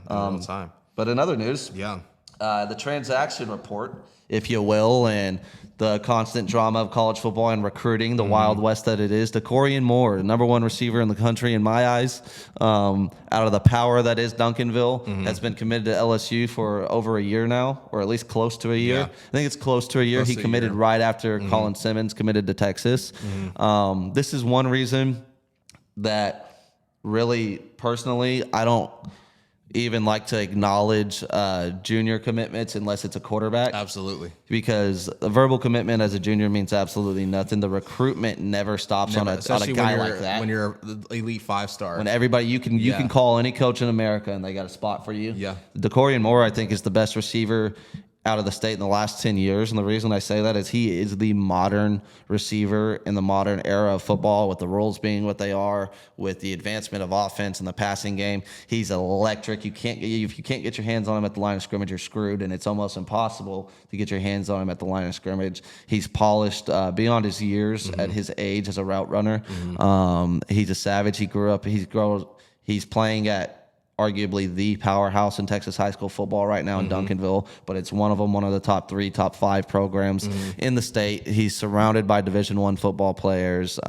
all the time. But in other news, the transaction report, if you will, and the constant drama of college football and recruiting, the Wild West that it is, Dakroien Moore, the number one receiver in the country in my eyes, out of the power that is Duncanville, has been committed to LSU for over a year now, or at least close to a year. I think it's close to a year. He committed right after Colin Simmons committed to Texas. This is one reason that really, personally, I don't even like to acknowledge junior commitments unless it's a quarterback. Absolutely. Because a verbal commitment as a junior means absolutely nothing. The recruitment never stops on a guy like that. When you're the elite 5-star. When everybody, you can call any coach in America and they got a spot for you. Yeah. Dakorien Moore, I think, is the best receiver out of the state in the last 10 years. And the reason I say that is he is the modern receiver in the modern era of football, with the rules being what they are, with the advancement of offense and the passing game. He's electric. If you can't get your hands on him at the line of scrimmage, you're screwed, and it's almost impossible to get your hands on him at the line of scrimmage. He's polished beyond his years at his age as a route runner. He's a savage. He's playing at arguably the powerhouse in Texas high school football right now in Duncanville, but it's one of the top 3, top 5 programs in the state. He's surrounded by Division I football players,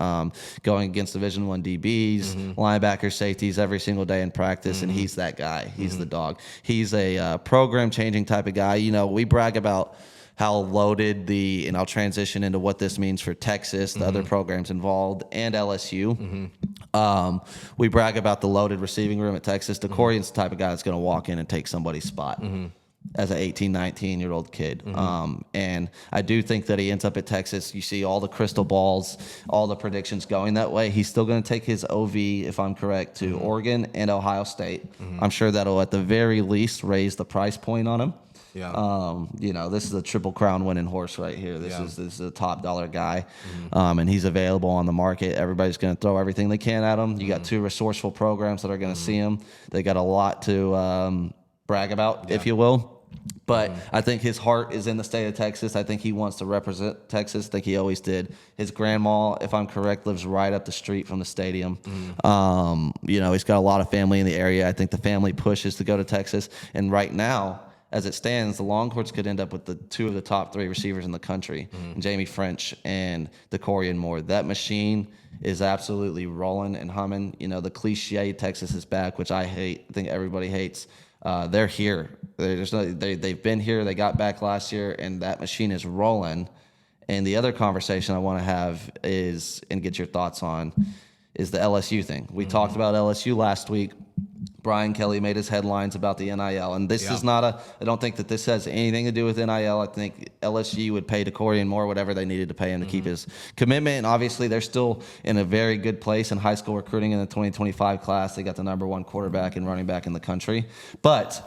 going against Division I DBs, linebackers, safeties every single day in practice, and he's that guy. He's the dog. He's a program-changing type of guy. You know, we brag about how loaded and I'll transition into what this means for Texas, the other programs involved, and LSU. We brag about the loaded receiving room at Texas. Dakorien's the type of guy that's going to walk in and take somebody's spot as an 18, 19-year-old kid. And I do think that he ends up at Texas. You see all the crystal balls, all the predictions going that way. He's still going to take his OV, if I'm correct, to Oregon and Ohio State. I'm sure that'll at the very least raise the price point on him. You know, this is a Triple Crown winning horse right here. This is a top dollar guy, and he's available on the market. Everybody's going to throw everything they can at him. You got 2 resourceful programs that are going to see him. They got a lot to brag about, if you will. But I think his heart is in the state of Texas. I think he wants to represent Texas. I think he always did. His grandma, if I'm correct, lives right up the street from the stadium. You know, he's got a lot of family in the area. I think the family pushes to go to Texas. And right now, as it stands, the Longhorns could end up with 2 of the top 3 receivers in the country, Jamie French and Dakroien Moore. That machine is absolutely rolling and humming. You know, the cliche Texas is back, which I hate. I think everybody hates. They're here. They've been here. They got back last year, and that machine is rolling. And the other conversation I want to have is, and get your thoughts on, is the LSU thing. We talked about LSU last week. Brian Kelly made his headlines about the NIL, and this is not I don't think that this has anything to do with NIL. I think LSU would pay Dakroien Moore whatever they needed to pay him to keep his commitment, and obviously they're still in a very good place in high school recruiting in the 2025 class. They got the number 1 quarterback and running back in the country. But